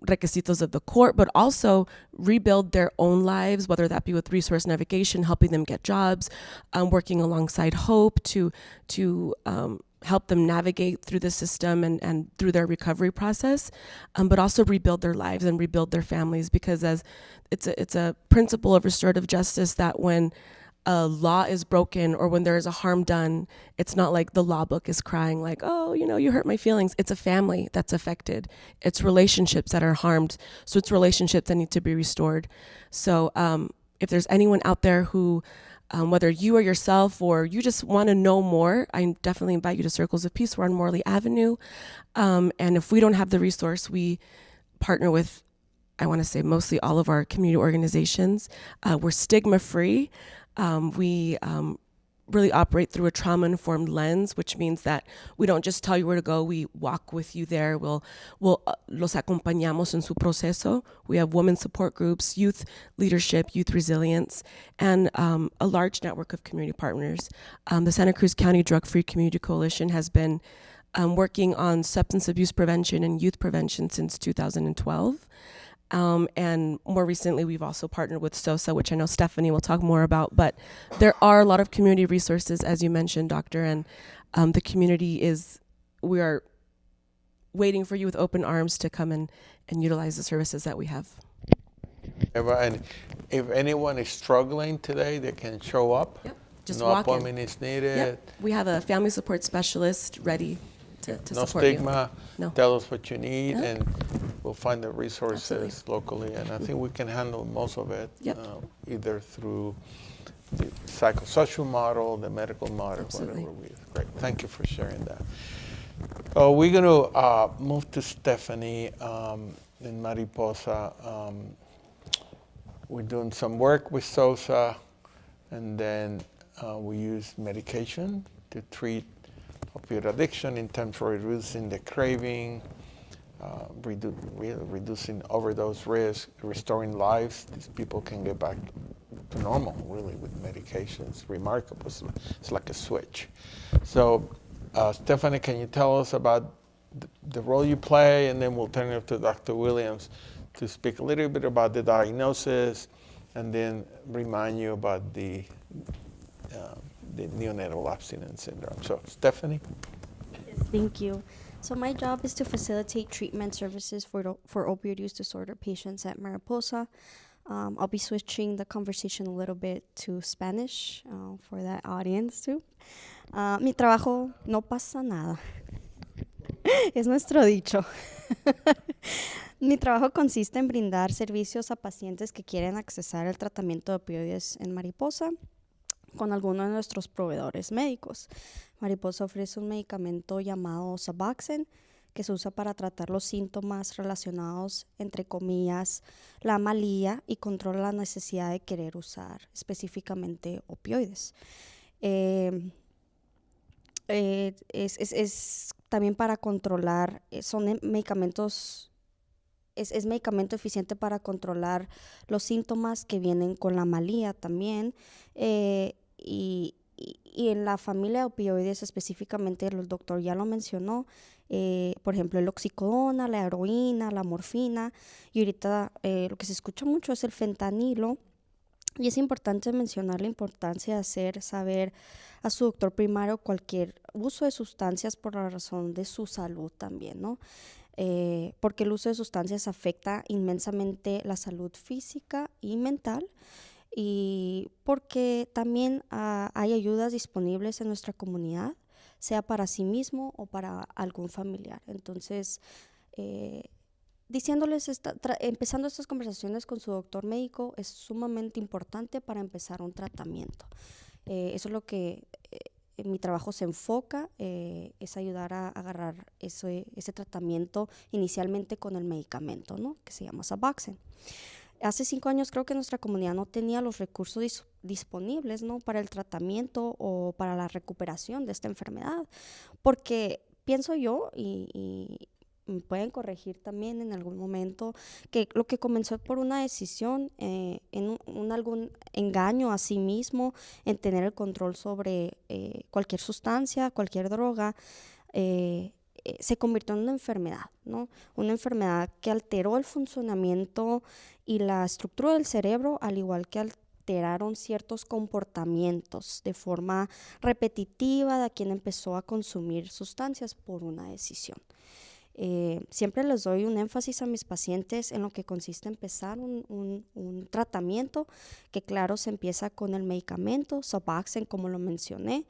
requisitos of the court, but also rebuild their own lives, whether that be with resource navigation, helping them get jobs, working alongside Hope to help them navigate through the system and through their recovery process, but also rebuild their lives and rebuild their families, because as it's a principle of restorative justice that when a law is broken or when there is a harm done, it's not like the law book is crying like, oh, you hurt my feelings. It's a family that's affected. It's relationships that are harmed. So it's relationships that need to be restored. So if there's anyone out there who, whether you or yourself or you just want to know more, I definitely invite you to Circles of Peace. We're on Morley Avenue. And if we don't have the resource, we partner with, I want to say, mostly all of our community organizations. We're stigma-free. We really operate through a trauma-informed lens, which means that we don't just tell you where to go, we walk with you there. We'll los acompañamos en su proceso. We have women support groups, youth leadership, youth resilience, and a large network of community partners. The Santa Cruz County Drug-Free Community Coalition has been working on substance abuse prevention and youth prevention since 2012. And more recently, we've also partnered with SOSA, which I know Stephanie will talk more about. But there are a lot of community resources, as you mentioned, Doctor, and the community we are waiting for you with open arms to come and utilize the services that we have. And if anyone is struggling today, they can show up. Yep. Just no walk appointment in. is needed. Yep. We have a family support specialist ready to No support stigma. you. No. Tell us what you need, Yeah. and we'll find the resources Absolutely. locally. And I think we can handle most of it, Yep. Either through the psychosocial model, the medical model, Absolutely. whatever. Great. Thank you for sharing that. We're going to move to Stephanie in Mariposa. We're doing some work with SOSA, and then we use medication to treat opioid addiction in terms of reducing the craving, reducing overdose risk, restoring lives. These people can get back to normal, really, with medication. It's remarkable. It's like a switch. So, Stephanie, can you tell us about the role you play, and then we'll turn it to Dr. Williams to speak a little bit about the diagnosis, and then remind you about the neonatal abstinence syndrome. So, Stephanie? Yes, thank you. So my job is to facilitate treatment services for opioid use disorder patients at Mariposa. I'll be switching the conversation a little bit to Spanish for that audience too. Mi trabajo no pasa nada. Es nuestro dicho. Mi trabajo consiste en brindar servicios a pacientes que quieren accesar al tratamiento de opioides en Mariposa con algunos de nuestros proveedores médicos. Mariposa ofrece un medicamento llamado Suboxone que se usa para tratar los síntomas relacionados, entre comillas, la malía y controla la necesidad de querer usar específicamente opioides. Es también para controlar, son medicamentos, es medicamento eficiente para controlar los síntomas que vienen con la malía también. Y en la familia de opioides específicamente, el doctor ya lo mencionó, por ejemplo, el oxicodona, la heroína, la morfina, y ahorita lo que se escucha mucho es el fentanilo. Y es importante mencionar la importancia de hacer saber a su doctor primario cualquier uso de sustancias por la razón de su salud también, ¿no? Porque el uso de sustancias afecta inmensamente la salud física y mental, y porque también hay ayudas disponibles en nuestra comunidad, sea para sí mismo o para algún familiar. Entonces, empezando estas conversaciones con su doctor médico es sumamente importante para empezar un tratamiento. Eso es lo que mi trabajo se enfoca, es ayudar a agarrar ese tratamiento inicialmente con el medicamento, ¿no? Que se llama Suboxone. Hace 5 años creo que nuestra comunidad no tenía los recursos disponibles, ¿no? Para el tratamiento o para la recuperación de esta enfermedad, porque pienso yo, y me pueden corregir también en algún momento, que lo que comenzó por una decisión, en algún engaño a sí mismo, en tener el control sobre cualquier sustancia, cualquier droga, se convirtió en una enfermedad, ¿no? Una enfermedad que alteró el funcionamiento y la estructura del cerebro, al igual que alteraron ciertos comportamientos de forma repetitiva de quien empezó a consumir sustancias por una decisión. Siempre les doy un énfasis a mis pacientes en lo que consiste en empezar un tratamiento, que claro, se empieza con el medicamento Suboxone, como lo mencioné,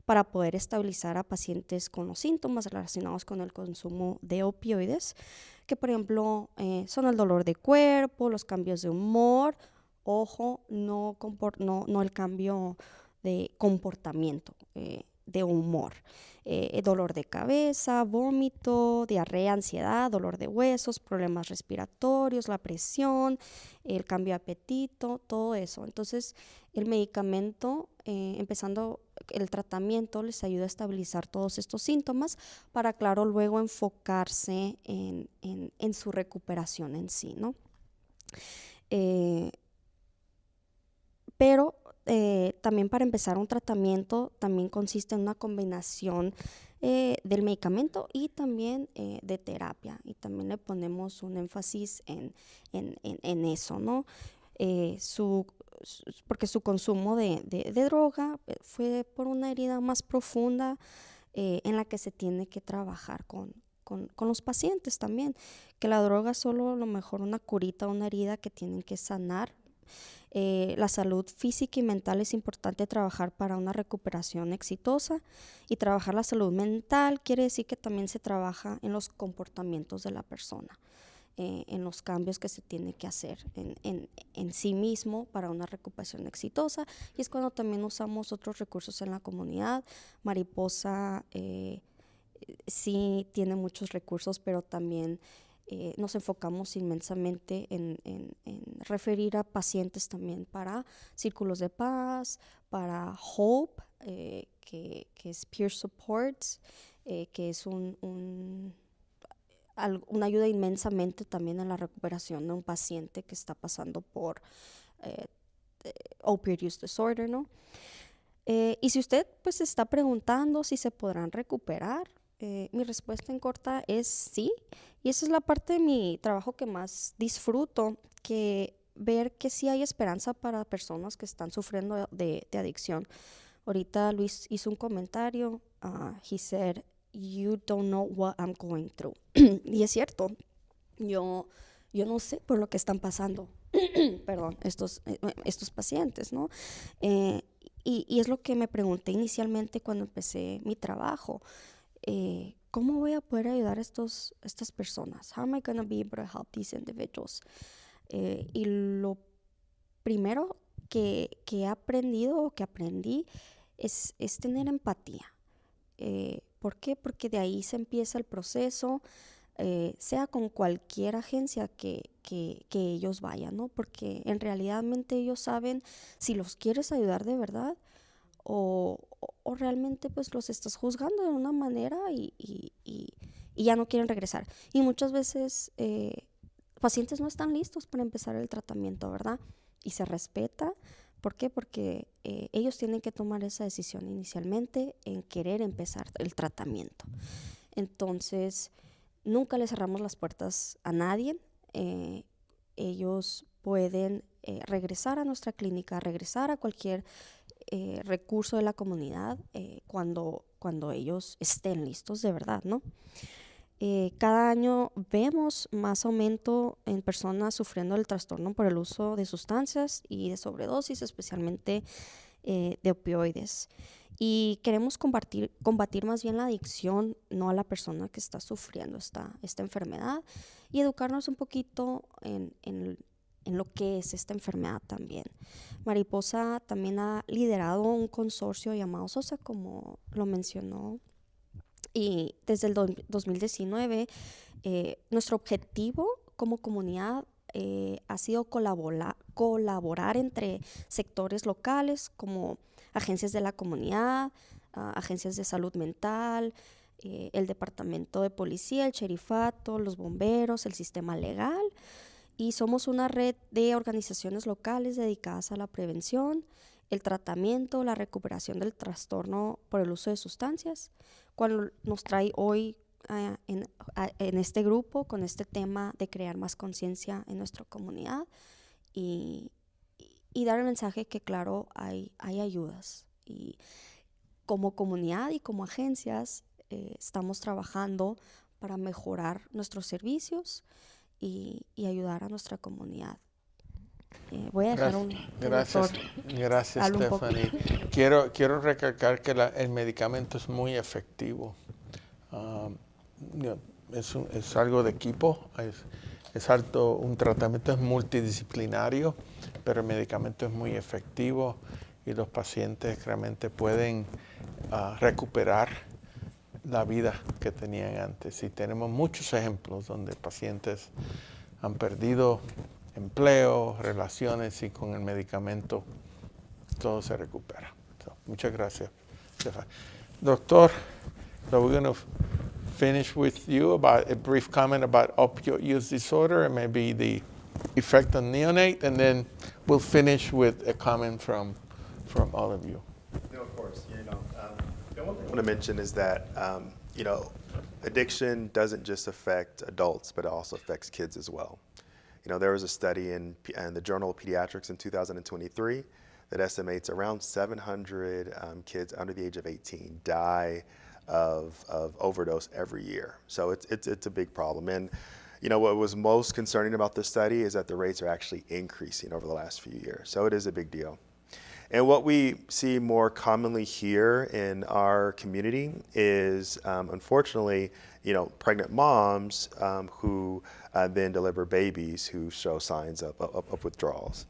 para poder estabilizar a pacientes con los síntomas relacionados con el consumo de opioides, que por ejemplo son el dolor de cuerpo, los cambios de humor, ojo, no el cambio de comportamiento, de humor. Dolor de cabeza, vómito, diarrea, ansiedad, dolor de huesos, problemas respiratorios, la presión, el cambio de apetito, todo eso. Entonces, el medicamento, empezando el tratamiento, les ayuda a estabilizar todos estos síntomas para, claro, luego enfocarse en su recuperación en sí, ¿no? Pero también para empezar un tratamiento también consiste en una combinación del medicamento y también de terapia, y también le ponemos un énfasis en eso, ¿no? Porque su consumo de droga fue por una herida más profunda en la que se tiene que trabajar con los pacientes también, que la droga es solo a lo mejor una curita, una herida que tienen que sanar. La salud física y mental es importante trabajar para una recuperación exitosa, y trabajar la salud mental quiere decir que también se trabaja en los comportamientos de la persona, en los cambios que se tiene que hacer en sí mismo para una recuperación exitosa, y es cuando también usamos otros recursos en la comunidad. Mariposa sí tiene muchos recursos, pero también nos enfocamos inmensamente en referir a pacientes también para círculos de paz, para Hope, que es peer support, que es una ayuda inmensamente también en la recuperación de un paciente que está pasando por opioid use disorder, ¿no? Y si usted pues se está preguntando si se podrán recuperar, mi respuesta en corta es sí, y esa es la parte de mi trabajo que más disfruto, que ver que sí hay esperanza para personas que están sufriendo de adicción. Ahorita Luis hizo un comentario, he said, "You don't know what I'm going through." Y es cierto, yo no sé por lo que están pasando, perdón, estos pacientes, ¿no? Y es lo que me pregunté inicialmente cuando empecé mi trabajo. ¿Cómo voy a poder ayudar a estas personas? How am I going to be able to help these individuals? Y lo primero que he aprendido, o que aprendí, es tener empatía. ¿Por qué? Porque de ahí se empieza el proceso, sea con cualquier agencia que ellos vayan, ¿no? Porque en realidad ellos saben si los quieres ayudar de verdad, o realmente pues los estás juzgando de una manera y ya no quieren regresar. Y muchas veces pacientes no están listos para empezar el tratamiento, ¿verdad? Y se respeta. ¿Por qué? Porque ellos tienen que tomar esa decisión inicialmente en querer empezar el tratamiento. Entonces, nunca le cerramos las puertas a nadie. Ellos pueden regresar a nuestra clínica, regresar a cualquier recurso de la comunidad cuando ellos estén listos de verdad, ¿no? Cada año vemos más aumento en personas sufriendo el trastorno por el uso de sustancias y de sobredosis, especialmente de opioides. Y queremos combatir más bien la adicción, no a la persona que está sufriendo esta enfermedad, y educarnos un poquito en lo que es esta enfermedad también. Mariposa también ha liderado un consorcio llamado SOSA, como lo mencionó, y desde el 2019 nuestro objetivo como comunidad ha sido colaborar entre sectores locales como agencias de la comunidad, agencias de salud mental, el departamento de policía, el sherifato, los bomberos, el sistema legal. Y somos una red de organizaciones locales dedicadas a la prevención, el tratamiento, la recuperación del trastorno por el uso de sustancias, cual nos trae hoy en este grupo con este tema de crear más conciencia en nuestra comunidad y dar el mensaje que, claro, hay ayudas. Y como comunidad y como agencias estamos trabajando para mejorar nuestros servicios y ayudar a nuestra comunidad. Voy a dejar Gracias, Stephanie. Quiero recalcar que el medicamento es muy efectivo. Es algo de equipo, un tratamiento es multidisciplinario, pero el medicamento es muy efectivo y los pacientes realmente pueden recuperar la vida que tenían antes. Y tenemos muchos ejemplos donde pacientes han perdido empleo, relaciones y con el medicamento todo se recupera. So, muchas gracias, Stefan. Doctor, so we're going to finish with you about a brief comment about opioid use disorder and maybe the effect on neonate, and then we'll finish with a comment from all of you. No, of course. The one thing I want to mention is that, addiction doesn't just affect adults, but it also affects kids as well. There was a study in the Journal of Pediatrics in 2023 that estimates around 700 kids under the age of 18 die of overdose every year. So it's a big problem. And what was most concerning about this study is that the rates are actually increasing over the last few years. So it is a big deal. And what we see more commonly here in our community is, unfortunately, pregnant moms who then deliver babies who show signs of withdrawals.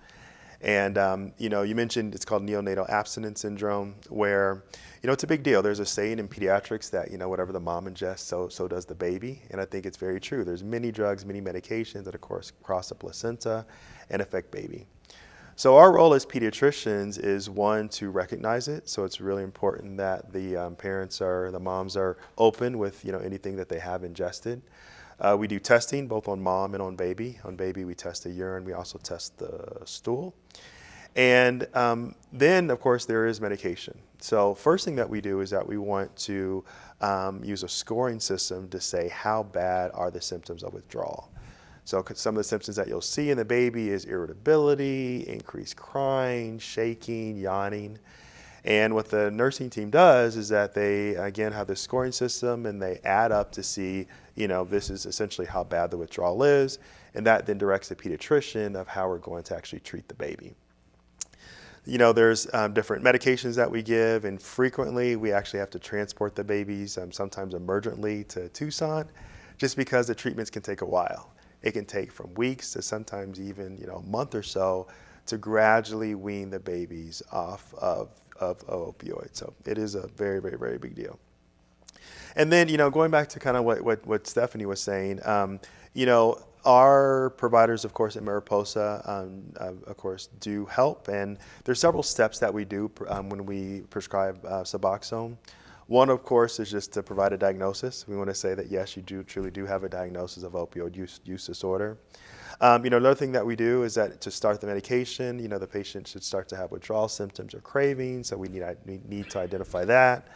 And, you mentioned it's called neonatal abstinence syndrome, where, it's a big deal. There's a saying in pediatrics that, whatever the mom ingests, so does the baby. And I think it's very true. There's many drugs, many medications that, of course, cross the placenta and affect baby. So our role as pediatricians is, one, to recognize it. So it's really important that the the moms are open with, anything that they have ingested. We do testing both on mom and on baby. On baby, we test the urine. We also test the stool. And then, of course, there is medication. So first thing that we do is that we want to use a scoring system to say how bad are the symptoms of withdrawal. So some of the symptoms that you'll see in the baby is irritability, increased crying, shaking, yawning. And what the nursing team does is that they, again, have this scoring system and they add up to see, this is essentially how bad the withdrawal is. And that then directs the pediatrician of how we're going to actually treat the baby. There's different medications that we give, and frequently we actually have to transport the babies, sometimes emergently, to Tucson, just because the treatments can take a while. It can take from weeks to sometimes even, a month or so to gradually wean the babies off of opioids. So it is a very, very, very big deal. And then, going back to kind of what Stephanie was saying, our providers, of course, at Mariposa, of course, do help. And there's several steps that we do when we prescribe Suboxone. One, of course, is just to provide a diagnosis. We want to say that, yes, you truly do have a diagnosis of opioid use disorder. Another thing that we do is that to start the medication, the patient should start to have withdrawal symptoms or cravings, so we need to identify that.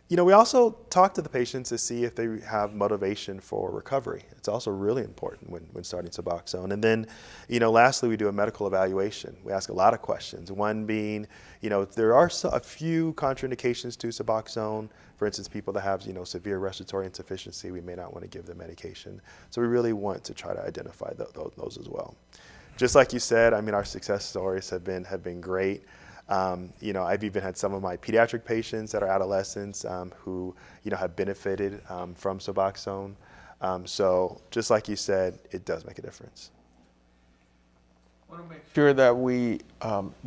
We also talk to the patients to see if they have motivation for recovery. It's also really important when starting Suboxone. And then, lastly, we do a medical evaluation. We ask a lot of questions. One being, there are a few contraindications to Suboxone. For instance, people that have, severe respiratory insufficiency, we may not want to give them medication. So we really want to try to identify those as well. Just like you said, our success stories have been great. I've even had some of my pediatric patients that are adolescents who, have benefited from Suboxone. So just like you said, it does make a difference. I want to make sure that we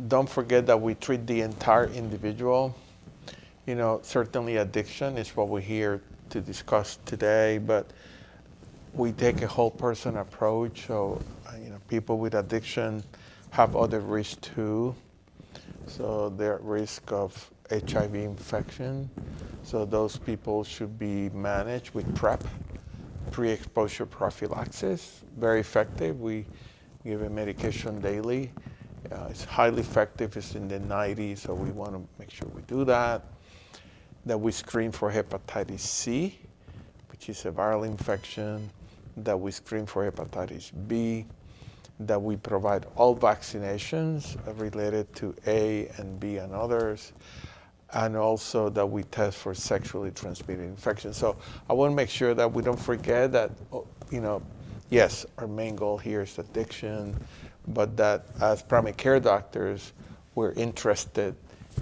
don't forget that we treat the entire individual. Certainly addiction is what we're here to discuss today, but we take a whole person approach. So, people with addiction have other risks too. So they're at risk of HIV infection. So those people should be managed with PrEP, pre-exposure prophylaxis, very effective. We give a medication daily. It's highly effective. It's in the 90s, so we want to make sure we do that. That we screen for hepatitis C, which is a viral infection. That we screen for hepatitis B. That we provide all vaccinations related to A and B and others, and also that we test for sexually transmitted infections. So I want to make sure that we don't forget that, yes, our main goal here is addiction, but that as primary care doctors, we're interested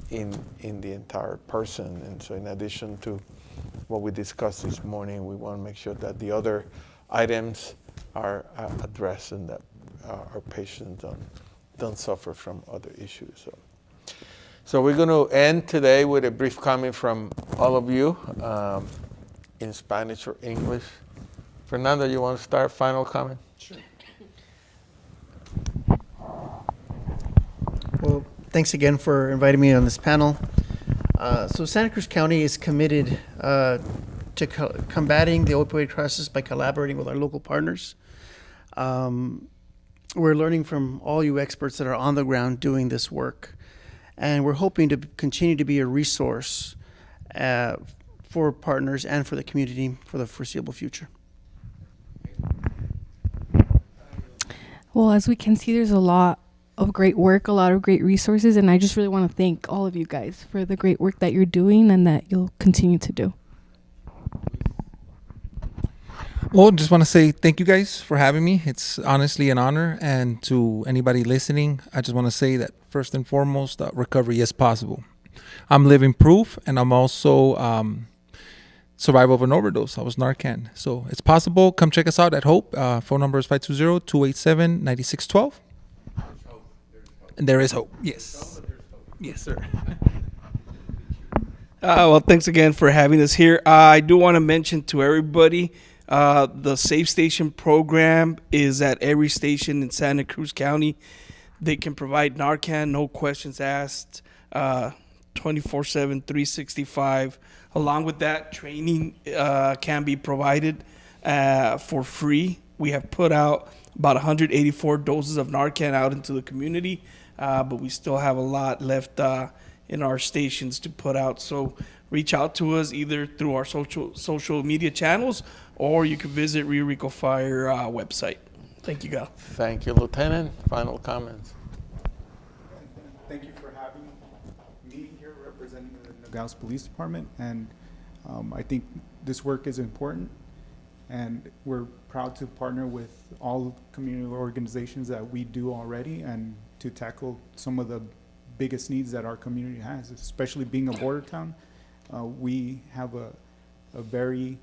in the entire person. And so in addition to what we discussed this morning, we want to make sure that the other items are addressed and that our patients don't suffer from other issues. So we're going to end today with a brief comment from all of you in Spanish or English. Fernando, you want to start? Final comment? Sure. Well, thanks again for inviting me on this panel. So Santa Cruz County is committed to combating the opioid crisis by collaborating with our local partners. We're learning from all you experts that are on the ground doing this work, and we're hoping to continue to be a resource for partners and for the community for the foreseeable future. Well, as we can see, there's a lot of great work, a lot of great resources, and I just really want to thank all of you guys for the great work that you're doing and that you'll continue to do. Well, just want to say thank you guys for having me. It's honestly an honor. And to anybody listening, I just want to say that first and foremost, recovery is possible. I'm living proof, and I'm also survivor of an overdose. I was Narcan. So it's possible. Come check us out at Hope. Phone number is 520-287-9612. And there is hope. Yes. Yes, sir. Well, thanks again for having us here. I do want to mention to everybody, the Safe Station program is at every station in Santa Cruz County. They can provide Narcan, no questions asked, 24/7, 365. Along with that, training can be provided for free. We have put out about 184 doses of Narcan out into the community, but we still have a lot left in our stations to put out. So reach out to us either through our social media channels, or you can visit Rio Rico Fire website. Thank you, Gal. Thank you, Lieutenant. Final comments. Thank you for having me here representing the Nogales Police Department. And I think this work is important, and we're proud to partner with all community organizations that we do already and to tackle some of the biggest needs that our community has, especially being a border town. We have a very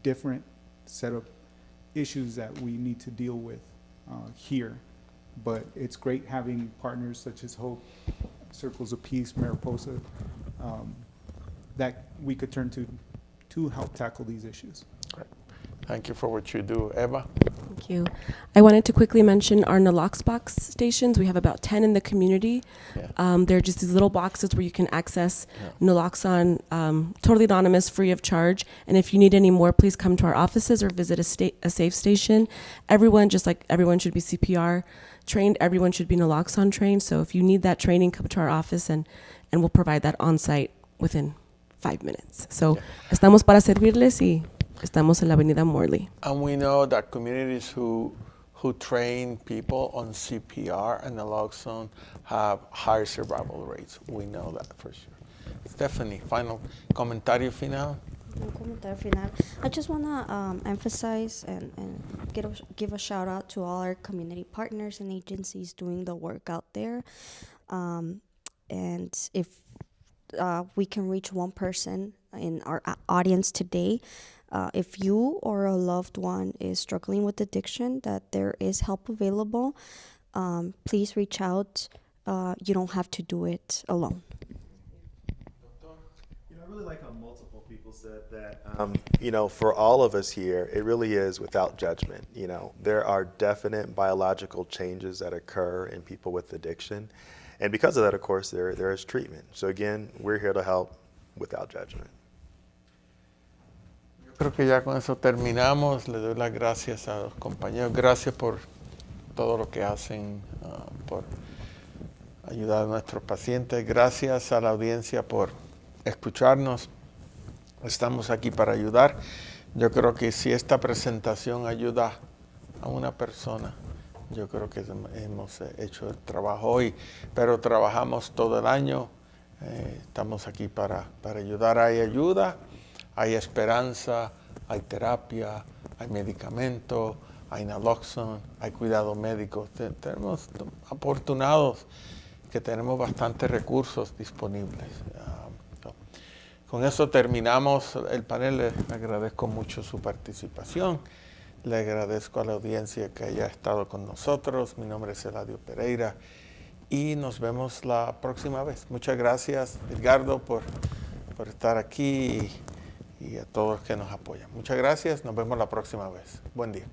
different set of issues that we need to deal with here. But it's great having partners such as Hope, Circles of Peace, Mariposa, that we could turn to help tackle these issues. Thank you for what you do. Eva? Thank you. I wanted to quickly mention our Nalox box stations. We have about 10 in the community. Yeah. They're just these little boxes where you can access naloxone, totally anonymous, free of charge. And if you need any more, please come to our offices or visit a safe station. Everyone, just like everyone should be CPR trained, everyone should be naloxone trained. So if you need that training, come to our office and we'll provide that on site within 5 minutes. So estamos para servirles y estamos en la Avenida Morley. And we know that communities who train people on CPR and naloxone have higher survival rates. We know that for sure. Stephanie, final comentario final? Un comentario final. I just want to emphasize and give a shout out to all our community partners and agencies doing the work out there. And if we can reach one person in our audience today, if you or a loved one is struggling with addiction, that there is help available, please reach out. You don't have to do it alone. You know, I really like how multiple people said that, you know, for all of us here, it really is without judgment. You know, there are definite biological changes that occur in people with addiction. And because of that, of course, there is treatment. So again, we're here to help without judgment. Creo que ya con eso terminamos. Le doy las gracias a los compañeros. Gracias por todo lo que hacen, por ayudar a nuestros pacientes. Gracias a la audiencia por escucharnos. Estamos aquí para ayudar. Yo creo que si esta presentación ayuda a una persona, yo creo que hemos hecho el trabajo hoy, pero trabajamos todo el año. Estamos aquí para ayudar. Hay ayuda, hay esperanza, hay terapia, hay medicamento, hay naloxone, hay cuidado médico. Tenemos afortunados que tenemos bastantes recursos disponibles. Con eso terminamos el panel. Les agradezco mucho su participación. Le agradezco a la audiencia que haya estado con nosotros. Mi nombre es Eladio Pereira y nos vemos la próxima vez. Muchas gracias, Edgardo, por estar aquí y a todos los que nos apoyan. Muchas gracias, nos vemos la próxima vez. Buen día.